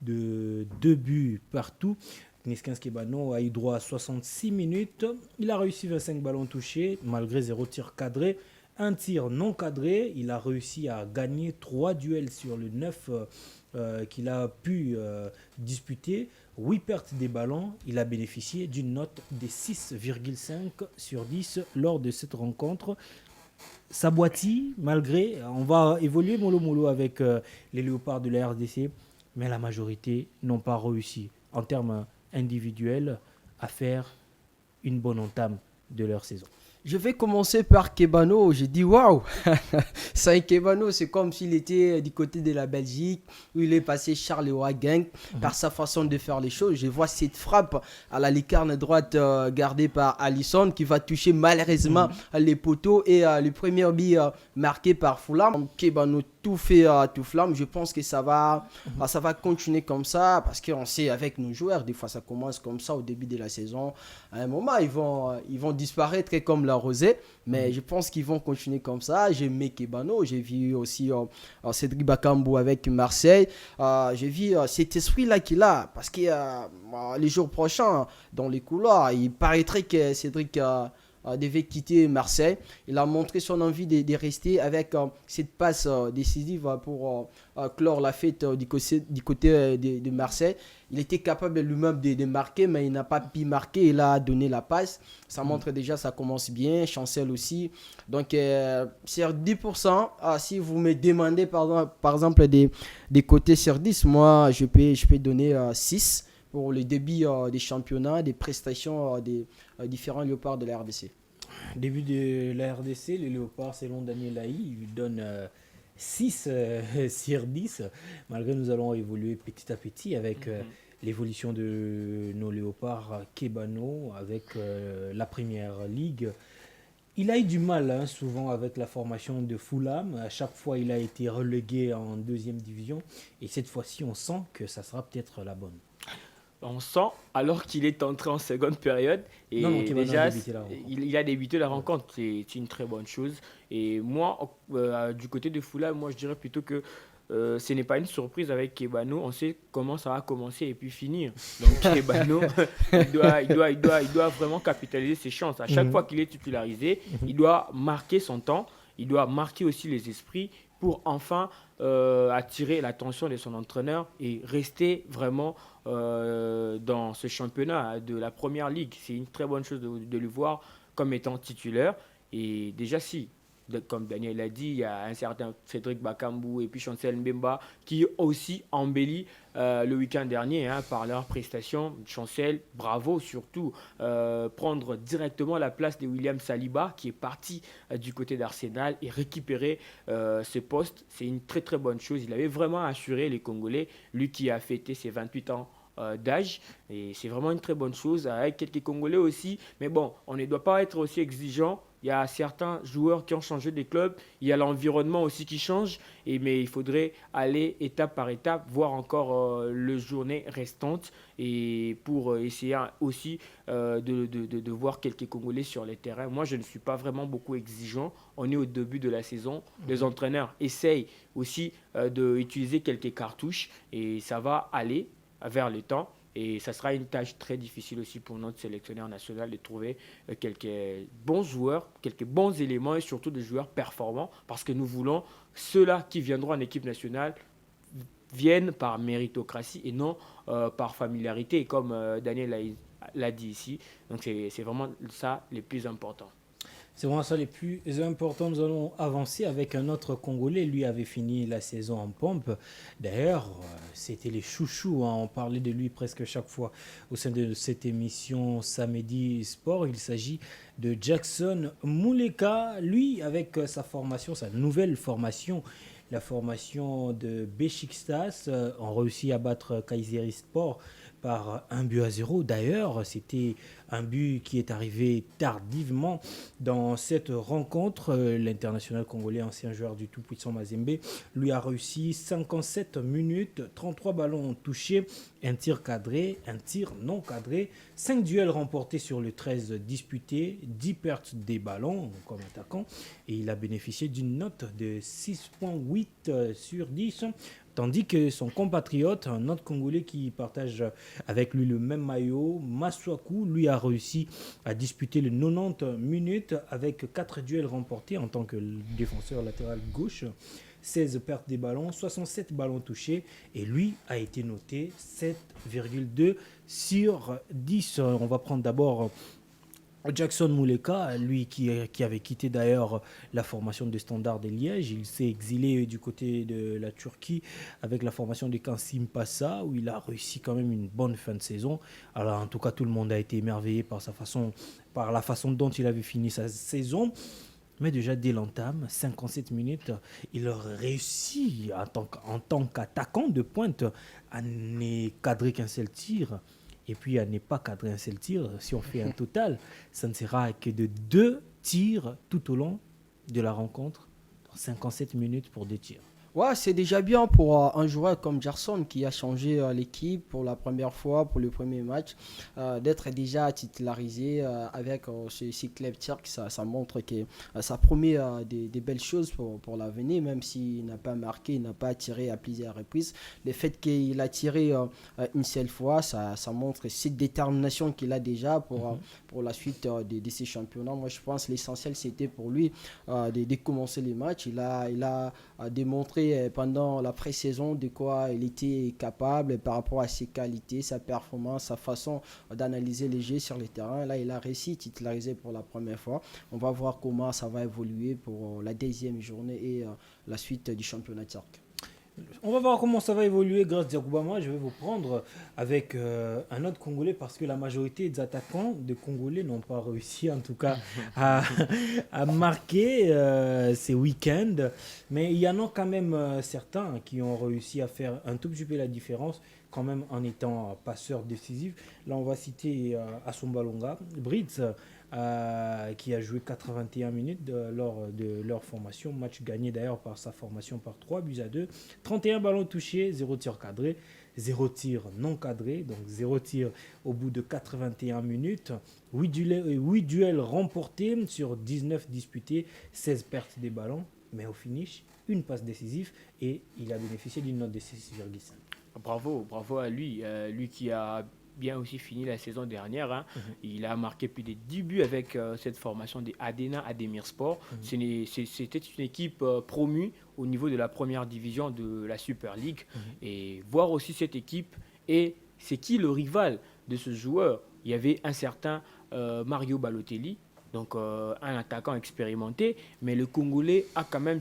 de 2 buts partout. Niskins Kebano a eu droit à 66 minutes. Il a réussi 25 ballons touchés malgré 0 tir cadré. Un tir non cadré. Il a réussi à gagner 3 duels sur le 9 qu'il a pu disputer. 8 pertes des ballons. Il a bénéficié d'une note de 6,5 sur 10 lors de cette rencontre. Sabouati, malgré, on va évoluer mollo mollo avec les Léopards de la RDC, mais la majorité n'ont pas réussi en termes individuels à faire une bonne entame de leur saison. Je vais commencer par Kebano. J'ai dit waouh, c'est un Kebano, c'est comme s'il était du côté de la Belgique où il est passé Charleroi Genk par sa façon de faire les choses. Je vois cette frappe à la lucarne droite gardée par Alisson qui va toucher malheureusement les poteaux et le premier but marqué par Fulham. Kebano tout fait tout flamme. Je pense que ça va continuer comme ça parce qu'on sait avec nos joueurs, des fois ça commence comme ça au début de la saison. À un moment, ils vont disparaître comme la rosée, mais je pense qu'ils vont continuer comme ça. J'ai aimé Kebano, j'ai vu aussi Cédric Bakambu avec Marseille. J'ai vu cet esprit-là qu'il a parce que les jours prochains, dans les couloirs, il paraîtrait que Cédric devait quitter Marseille. Il a montré son envie de rester avec cette passe décisive pour clore la fête du côté de Marseille. Il était capable lui-même de marquer, mais il n'a pas pu marquer. Il a donné la passe. Ça montre déjà, ça commence bien. Chancel aussi. Donc, c'est 10%. Si vous me demandez, par exemple, des côtés sur 10, moi, je peux donner 6 pour le début des championnats, des prestations des différents léopards de la RDC. Début de la RDC, les léopards, selon Daniel Laï, ils donnent 6 sur 10, malgré que nous allons évoluer petit à petit avec l'évolution de nos léopards Kebano, avec la première ligue. Il a eu du mal souvent avec la formation de Fulham. À chaque fois, il a été relégué en deuxième division. Et cette fois-ci, on sent que ça sera peut-être la bonne. On sent alors qu'il est entré en seconde période et déjà il a débuté la rencontre. C'est une très bonne chose. Et moi, du côté de Fulham, moi je dirais plutôt que ce n'est pas une surprise avec Kebano. On sait comment ça va commencer et puis finir. Donc Kebano, il doit vraiment capitaliser ses chances. À chaque fois qu'il est titularisé, il doit marquer son temps. Il doit marquer aussi les esprits pour enfin attirer l'attention de son entraîneur et rester vraiment dans ce championnat de la première ligue. C'est une très bonne chose de le voir comme étant titulaire. Et déjà, comme Daniel l'a dit, il y a un certain Cédric Bakambu et puis Chancel Mbemba qui aussi embellit le week-end dernier par leur prestation. Chancel, bravo surtout, prendre directement la place de William Saliba qui est parti du côté d'Arsenal et récupérer ce poste. C'est une très très bonne chose. Il avait vraiment assuré les Congolais, lui qui a fêté ses 28 ans d'âge, et c'est vraiment une très bonne chose avec quelques Congolais aussi, mais bon, on ne doit pas être aussi exigeant. Il y a certains joueurs qui ont changé de club, il y a l'environnement aussi qui change, mais il faudrait aller étape par étape, voir encore les journées restantes et pour essayer aussi de voir quelques Congolais sur les terrains. Moi, je ne suis pas vraiment beaucoup exigeant. On est au début de la saison. Les entraîneurs essayent aussi d'utiliser quelques cartouches et ça va aller vers le temps. Et ça sera une tâche très difficile aussi pour notre sélectionneur national de trouver quelques bons joueurs, quelques bons éléments et surtout des joueurs performants parce que nous voulons ceux-là qui viendront en équipe nationale viennent par méritocratie et non par familiarité comme Daniel l'a dit ici. Donc c'est vraiment ça le plus important. C'est vraiment ça les plus importants. Nous allons avancer avec un autre Congolais. Lui avait fini la saison en pompe. D'ailleurs, c'était les chouchous. On parlait de lui presque chaque fois au sein de cette émission Samedi Sport. Il s'agit de Jackson Mouleka. Lui, avec sa formation, sa nouvelle formation, la formation de Besiktas, ont réussi à battre Kayserispor par 1-0. D'ailleurs, c'était un but qui est arrivé tardivement dans cette rencontre. L'international congolais, ancien joueur du tout-puissant Mazembe, lui a réussi 57 minutes, 33 ballons touchés, un tir cadré, un tir non cadré, 5 duels remportés sur le 13 disputés, 10 pertes des ballons comme attaquant, et il a bénéficié d'une note de 6,8 sur 10. Tandis que son compatriote, un autre Congolais qui partage avec lui le même maillot, Masuaku, lui a a réussi à disputer les 90 minutes avec 4 duels remportés en tant que défenseur latéral gauche. 16 pertes des ballons, 67 ballons touchés et lui a été noté 7,2 sur 10. On va prendre d'abord Jackson Mouleka, lui qui avait quitté d'ailleurs la formation de Standard de Liège. Il s'est exilé du côté de la Turquie avec la formation de Kansim Passa où il a réussi quand même une bonne fin de saison. Alors en tout cas, tout le monde a été émerveillé par la façon dont il avait fini sa saison. Mais déjà, dès l'entame, 57 minutes, il a réussi en tant qu'attaquant de pointe à ne cadrer qu'un seul tir. Et puis à ne pas cadrer un seul tir. Si on fait un total, ça ne sera que de 2 tirs tout au long de la rencontre. 57 minutes pour 2 tirs. Ouais, c'est déjà bien pour un joueur comme Gerson qui a changé l'équipe pour la première fois, pour le premier match, d'être déjà titularisé avec ce club turc. Ça montre que ça promet des belles choses pour l'avenir, même s'il n'a pas marqué, il n'a pas tiré à plusieurs reprises. Le fait qu'il a tiré une seule fois, ça montre cette détermination qu'il a déjà pour la suite de ces championnats. Moi, je pense que l'essentiel, c'était pour lui de commencer les matchs. Il a démontré pendant la pré-saison de quoi il était capable par rapport à ses qualités, sa performance, sa façon d'analyser les jeux sur le terrain. Là, il a réussi titularisé pour la première fois. On va voir comment ça va évoluer pour la deuxième journée et la suite du championnat turc. On va voir comment ça va évoluer grâce à Koubama. Je vais vous prendre avec un autre Congolais parce que la majorité des attaquants de Congolais n'ont pas réussi en tout cas à marquer ces week-ends. Mais il y en a quand même certains qui ont réussi à faire un tout petit peu la différence quand même en étant passeurs décisifs. Là, on va citer Assomba Longa, Britz, qui a joué 81 minutes lors de leur formation. Match gagné d'ailleurs par sa formation par 3-2. 31 ballons touchés, 0 tir cadré, 0 tir non cadré, donc 0 tir au bout de 81 minutes. 8 duels remportés sur 19 disputés, 16 pertes des ballons, mais au finish, une passe décisive et il a bénéficié d'une note de 6,5. Bravo à lui, lui qui a bien aussi fini la saison dernière. Il a marqué plus de 10 buts avec cette formation des Adena Ademirspor. C'était une équipe promue au niveau de la première division de la Super League. Et voir aussi cette équipe, et c'est qui le rival de ce joueur? Il y avait un certain Mario Balotelli, donc un attaquant expérimenté, mais le Congolais a quand même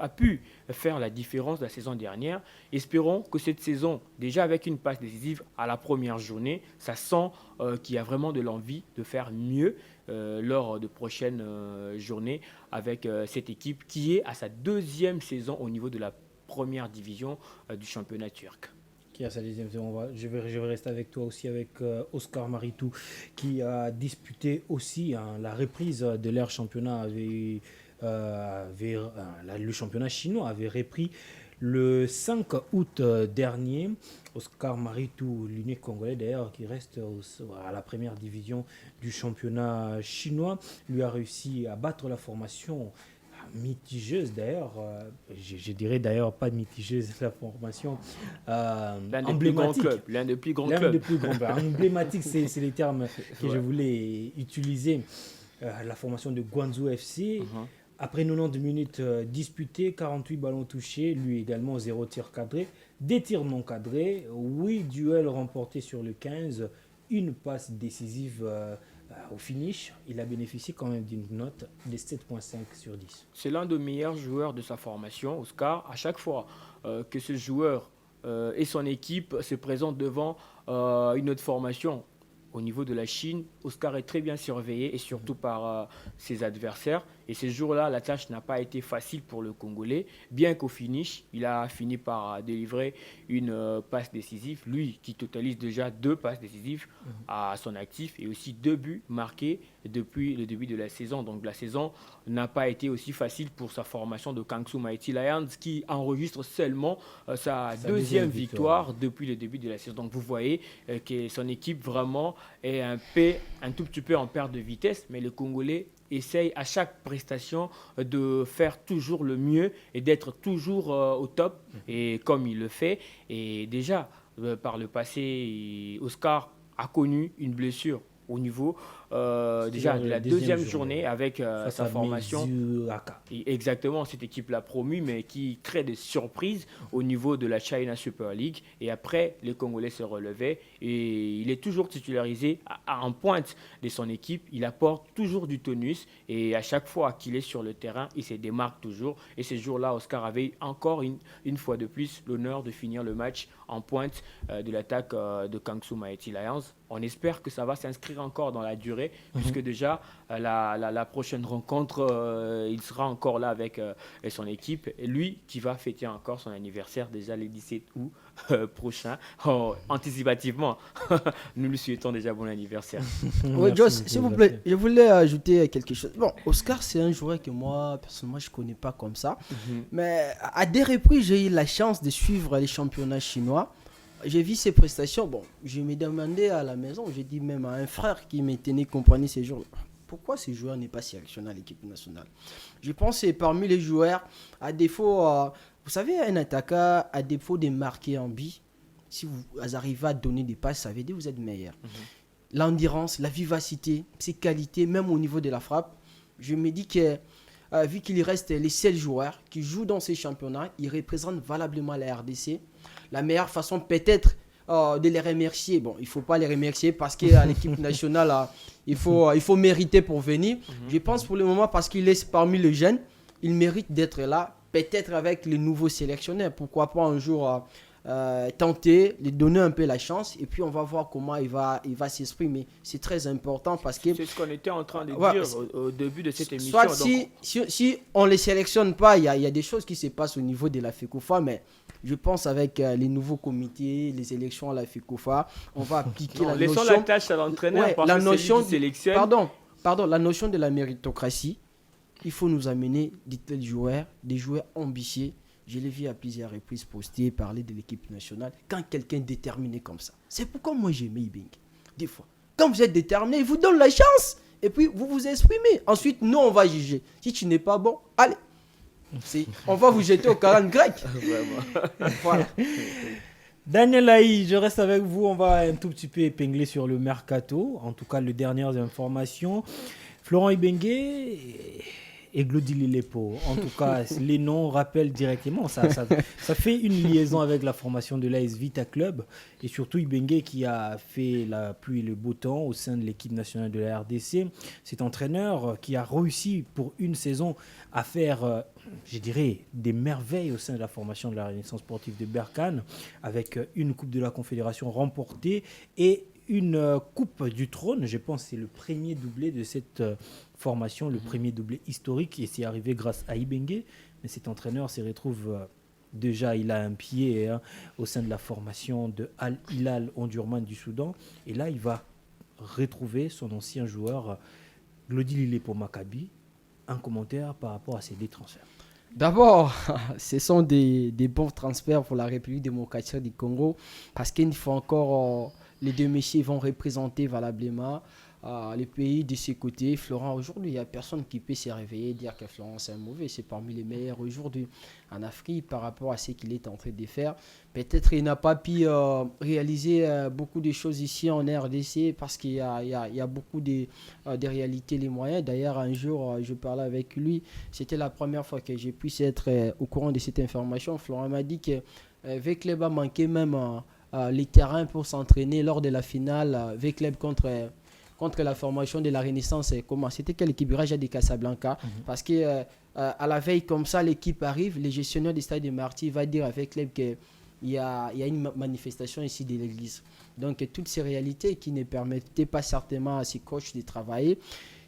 a pu faire la différence la saison dernière. Espérons que cette saison, déjà avec une passe décisive à la première journée, ça sent qu'il y a vraiment de l'envie de faire mieux lors de prochaines journées avec cette équipe qui est à sa deuxième saison au niveau de la première division du championnat turc. Qui a sa deuxième saison. Je vais rester avec toi aussi avec Oscar Maritou qui a disputé aussi la reprise de leur championnat. Le championnat chinois avait repris le 5 août dernier. Oscar Maritou, l'unique Congolais d'ailleurs qui reste à la première division du championnat chinois, lui a réussi à battre la formation mitigieuse d'ailleurs, je dirais d'ailleurs pas mitigieuse la formation emblématique. L'un des plus grands clubs. Emblématique, c'est les termes que je voulais utiliser. La formation de Guangzhou FC. Après 90 minutes disputées, 48 ballons touchés, lui également 0 tir cadré, des tirs non cadrés, 8 duels remportés sur le 15, une passe décisive au finish. Il a bénéficié quand même d'une note de 7,5 sur 10. C'est l'un des meilleurs joueurs de sa formation, Oscar. À chaque fois que ce joueur et son équipe se présentent devant une autre formation, au niveau de la Chine, Oscar est très bien surveillé et surtout par ses adversaires. Et ce jour-là, la tâche n'a pas été facile pour le Congolais, bien qu'au finish, il a fini par délivrer une passe décisive. Lui qui totalise déjà 2 passes décisives à son actif et aussi 2 buts marqués depuis le début de la saison. Donc la saison n'a pas été aussi facile pour sa formation de Kangsu Mighty Lions qui enregistre seulement sa deuxième victoire depuis le début de la saison. Donc vous voyez que son équipe vraiment est un tout petit peu en perte de vitesse, mais le Congolais essaye à chaque prestation de faire toujours le mieux et d'être toujours au top, et comme il le fait. Et déjà, par le passé, Oscar a connu une blessure au niveau déjà de la deuxième journée avec face sa à formation. Mezuaka. Exactement, cette équipe-là promue, mais qui crée des surprises au niveau de la China Super League. Et après, les Congolais se relevaient et il est toujours titularisé en pointe de son équipe. Il apporte toujours du tonus et à chaque fois qu'il est sur le terrain, il se démarque toujours. Et ce jour-là, Oscar avait encore une fois de plus l'honneur de finir le match en pointe de l'attaque de Kangsu Mighty Lions. On espère que ça va s'inscrire encore dans la durée, puisque déjà, la prochaine rencontre, il sera encore là avec son équipe. Et lui qui va fêter encore son anniversaire déjà le 17 août prochain. Oh, anticipativement, nous lui souhaitons déjà bon anniversaire. Oui, Merci Joss, beaucoup, s'il vous Bastien. plaît, je voulais ajouter quelque chose. Bon, Oscar, c'est un joueur que moi, personnellement, je ne connais pas comme ça. Mais à des reprises, j'ai eu la chance de suivre les championnats chinois. J'ai vu ses prestations. Bon, je me demandais à la maison, j'ai dit même à un frère qui me tenait compagnie ces jours, pourquoi ce joueur n'est pas sélectionné à l'équipe nationale. Je pense que c'est parmi les joueurs, à défaut, vous savez, un attaquant, à défaut de marquer en bi, si vous arrivez à donner des passes, ça veut dire que vous êtes meilleur. L'endurance, la vivacité, ses qualités, même au niveau de la frappe, je me dis que vu qu'il reste les seuls joueurs qui jouent dans ces championnats, ils représentent valablement la RDC. La meilleure façon peut-être de les remercier, bon, il ne faut pas les remercier parce qu'à l'équipe nationale, il faut mériter pour venir. Je pense pour le moment parce qu'il est parmi les jeunes, il mérite d'être là, peut-être avec les nouveaux sélectionneurs. Pourquoi pas un jour tenter, lui donner un peu la chance et puis on va voir comment il va s'exprimer. C'est très important parce que C'est ce qu'on était en train de Ouais, dire au début de cette émission. soit Donc, si on ne les sélectionne pas, il y a des choses qui se passent au niveau de la FECOFA, mais je pense avec les nouveaux comités, les élections à la FECOFA, on va appliquer la laissons notion... la tâche à l'entraîneur Ouais, parce la que c'est lui notion qui sélectionne. Pardon, la notion de la méritocratie. Il faut nous amener des tels joueurs, des joueurs ambitieux. Je l'ai vu à plusieurs reprises poster, parler de l'équipe nationale. Quand quelqu'un est déterminé comme ça, c'est pourquoi moi j'aimais Ibeng. Des fois, quand vous êtes déterminé, il vous donne la chance. Et puis vous vous exprimez. Ensuite, nous, on va juger. Si tu n'es pas bon, allez. On va vous jeter au calendrier grec. Vraiment. Voilà. Daniel Aïe, je reste avec vous. On va un tout petit peu épingler sur le mercato. En tout cas, les dernières informations. Florent Ibenge et Glody Lepo. En tout cas, les noms rappellent directement. Ça fait une liaison avec la formation de l'AS Vita Club. Et surtout Ibenge qui a fait la pluie et le beau temps au sein de l'équipe nationale de la RDC. Cet entraîneur qui a réussi pour une saison à faire, je dirais, des merveilles au sein de la formation de la Renaissance sportive de Berkane, avec une Coupe de la Confédération remportée et une Coupe du Trône. Je pense que c'est le premier doublé de cette formation, le premier doublé historique, et c'est arrivé grâce à Ibenge. Mais cet entraîneur se retrouve déjà, il a un pied au sein de la formation de Al Hilal Omdurman du Soudan, et là il va retrouver son ancien joueur Glody Lilepo Maccabi. Un commentaire par rapport à ces deux transferts. D'abord, ce sont des bons transferts pour la République démocratique du Congo parce qu'il faut encore, les deux messieurs vont représenter valablement les pays de ses côtés. Florent, aujourd'hui, il n'y a personne qui peut se réveiller et dire que Florent c'est un mauvais. C'est parmi les meilleurs aujourd'hui en Afrique par rapport à ce qu'il est en train de faire. Peut-être qu'il n'a pas pu réaliser beaucoup de choses ici en RDC parce qu'il y a beaucoup de réalités, les moyens. D'ailleurs, un jour, je parlais avec lui. C'était la première fois que j'ai pu être au courant de cette information. Florent m'a dit que Vecleb a manqué même les terrains pour s'entraîner lors de la finale. Vecleb contre la formation de la Renaissance. Comment c'était quelle équipe? Raja de Casablanca. Parce que à la veille comme ça, l'équipe arrive, le gestionnaire du stade de Marty va dire avec Club qu'il y a une manifestation ici de l'église. Donc toutes ces réalités qui ne permettaient pas certainement à ses coachs de travailler.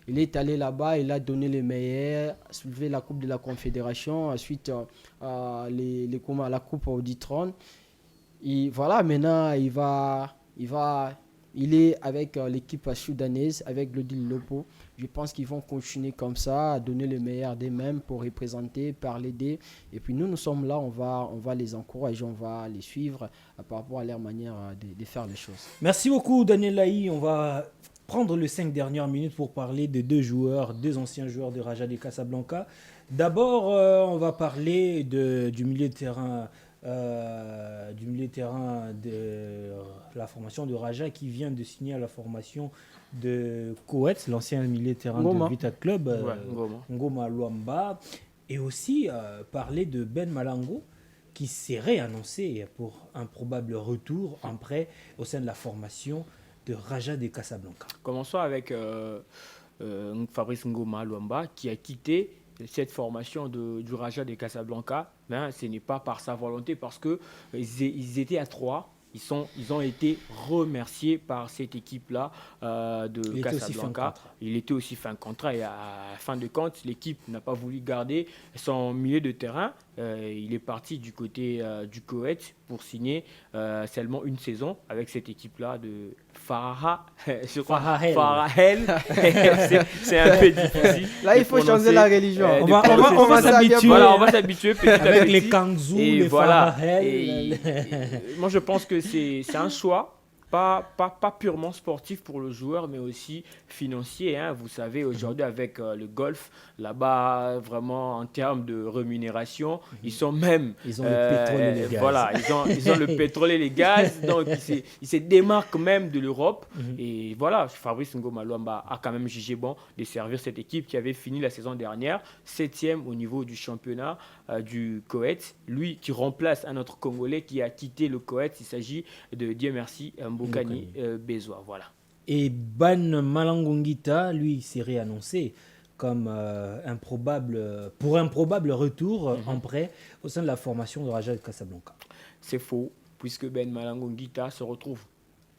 Il est allé là-bas, il a donné le meilleur, soulevé la Coupe de la Confédération, ensuite la Coupe Auditron. Et voilà, maintenant il est avec l'équipe soudanaise, avec le Lopo. Je pense qu'ils vont continuer comme ça, à donner le meilleur d'eux-mêmes pour représenter, parler d'eux. Et puis nous sommes là, on va les encourager, on va les suivre par rapport à leur manière de faire les choses. Merci beaucoup Daniel Laï. On va prendre les 5 dernières minutes pour parler de deux anciens joueurs de Raja de Casablanca. D'abord, on va parler du milieu de terrain du milieu de terrain de la formation de Raja qui vient de signer à la formation de Coët, l'ancien milieu de terrain Ngoma. de Vita Club, Ouais, Ngoma. Ngoma Luamba. Et aussi parler de Ben Malango qui serait annoncé pour un probable retour en prêt au sein de la formation de Raja de Casablanca. Commençons avec Fabrice Ngoma Luamba qui a quitté cette formation du Raja de Casablanca. Ben, ce n'est pas par sa volonté parce que ils étaient à 3. Ils ont été remerciés par cette équipe-là de Il était aussi fin de Casablanca. contrat. Il était aussi fin de contrat et à fin de compte, l'équipe n'a pas voulu garder son milieu de terrain. Il est parti du côté du Koweït pour signer seulement une saison avec cette équipe-là de Farah. Je crois Farahel. Farahel. C'est un peu difficile. Là, il faut changer la religion. de On va prononcer ça. s'habituer. Voilà, on va s'habituer petit à Avec petit. les Kangzou, Et les voilà. Farahel. Et, moi, je pense que c'est un choix, pas purement sportif pour le joueur, mais aussi financier. Hein. Vous savez, aujourd'hui, avec le golf, là-bas, vraiment, en termes de rémunération, ils sont même... Ils ont le pétrole et le gaz. Voilà, ils ont le pétrole et les gaz, donc ils se démarquent même de l'Europe. Et voilà, Fabrice Ngoma Luamba a quand même jugé bon de servir cette équipe qui avait fini la saison dernière 7e au niveau du championnat du Koweït. Lui qui remplace un autre Congolais qui a quitté le Koweït. Il s'agit de Dieu merci Mbokani Bezois. Voilà. Et Ban Malangongita, lui, il s'est réannoncé comme un probable retour en prêt au sein de la formation de Raja de Casablanca. C'est faux, puisque Ben Malangongita se retrouve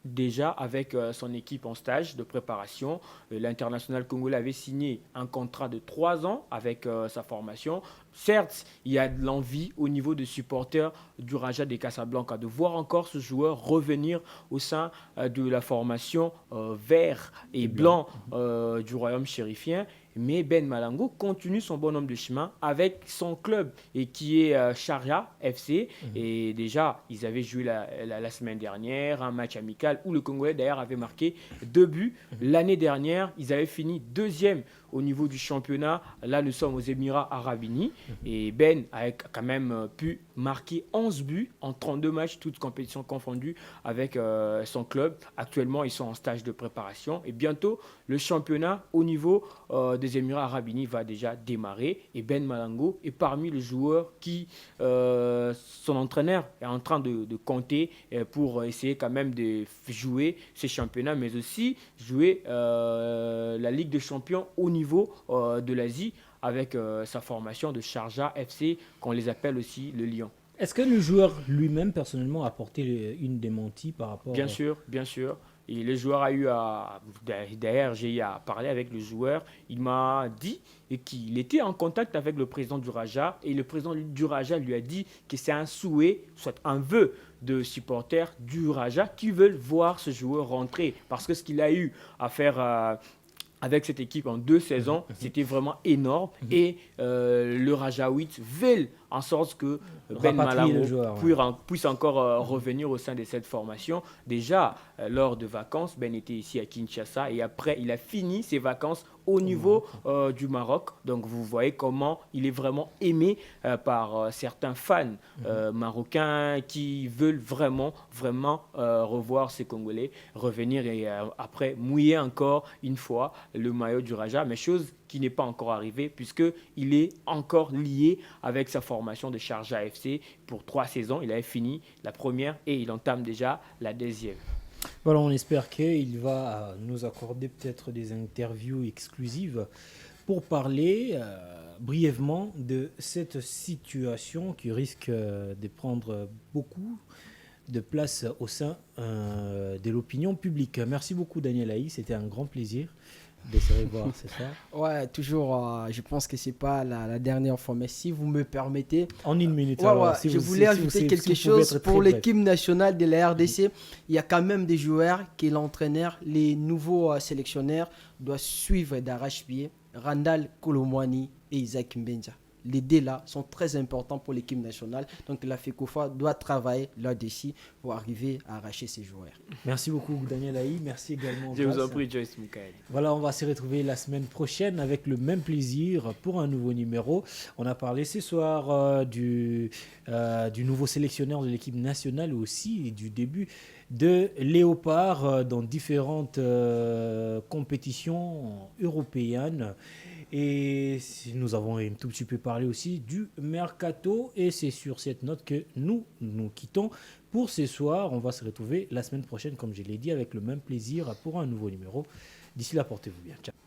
déjà avec son équipe en stage de préparation. L'international congolais avait signé un contrat de 3 ans avec sa formation. Certes, il y a de l'envie au niveau des supporters du Raja de Casablanca de voir encore ce joueur revenir au sein de la formation vert et blanc du royaume chérifien. Mais Ben Malango continue son bonhomme de chemin avec son club et qui est Sharia FC. Et déjà, ils avaient joué la semaine dernière un match amical où le Congolais d'ailleurs avait marqué 2 buts. L'année dernière, ils avaient fini 2e au niveau du championnat. Là, nous sommes aux Émirats Arabes Unis. Et Ben a quand même pu marquer 11 buts en 32 matchs, toutes compétitions confondues, avec son club. Actuellement, ils sont en stage de préparation. Et bientôt, le championnat au niveau des Émirats Arabes Unis va déjà démarrer. Et Ben Malango est parmi les joueurs qui, son entraîneur est en train de compter pour essayer quand même de jouer ces championnats, mais aussi jouer la Ligue des Champions au niveau de l'Asie avec sa formation de Sharjah FC, qu'on les appelle aussi le Lion. Est-ce que le joueur lui-même, personnellement, a apporté une démentie par rapport Bien sûr, bien sûr. Et le joueur a eu à... D'ailleurs, j'ai eu à parler avec le joueur. Il m'a dit qu'il était en contact avec le président du Raja. Et le président du Raja lui a dit que c'est un souhait, soit un vœu de supporters du Raja qui veulent voir ce joueur rentrer. Parce que ce qu'il a eu à faire... avec cette équipe en 2 saisons, c'était vraiment énorme. Et le Rajaouite veut en sorte que Ben rapatrier le Malango joueur, puisse encore revenir au sein de cette formation. Déjà, lors de vacances, Ben était ici à Kinshasa et après, il a fini ses vacances au niveau du Maroc. Donc, vous voyez comment il est vraiment aimé par certains fans marocains qui veulent vraiment revoir ces Congolais revenir et après mouiller encore une fois le maillot du Raja, mais chose qui n'est pas encore arrivée puisqu'il est encore lié avec sa formation de Sharjah FC pour 3 saisons. Il avait fini la première et il entame déjà la 2e. Voilà, on espère qu'il va nous accorder peut-être des interviews exclusives pour parler brièvement de cette situation qui risque de prendre beaucoup de place au sein de l'opinion publique. Merci beaucoup Daniel Aïe, c'était un grand plaisir de se revoir ce soir. Ouais, toujours, je pense que c'est pas la dernière fois, mais si vous me permettez, En 1 minute. ouais, alors, ouais, si je vous- voulais si ajouter vous- quelque si vous pouvez chose être pour très l'équipe nationale de la RDC. Il y a quand même des joueurs que l'entraîneur, les nouveaux sélectionneurs doivent suivre d'arrache-pied, Randall Kolomwani et Isaac Mbenza. les délais sont très importants pour l'équipe nationale. Donc la FECOFA doit travailler là-dessus pour arriver à arracher ces joueurs. Merci beaucoup Daniel Aïe, merci également. Je vous en Grace. prie, Joyce Moukaël. Voilà, on va se retrouver la semaine prochaine avec le même plaisir pour un nouveau numéro. On a parlé ce soir du nouveau sélectionneur de l'équipe nationale aussi et du début de Léopard dans différentes compétitions européennes. Et nous avons un tout petit peu parlé aussi du mercato. Et c'est sur cette note que nous nous quittons pour ce soir. On va se retrouver la semaine prochaine, comme je l'ai dit, avec le même plaisir pour un nouveau numéro. D'ici là, portez-vous bien. Ciao.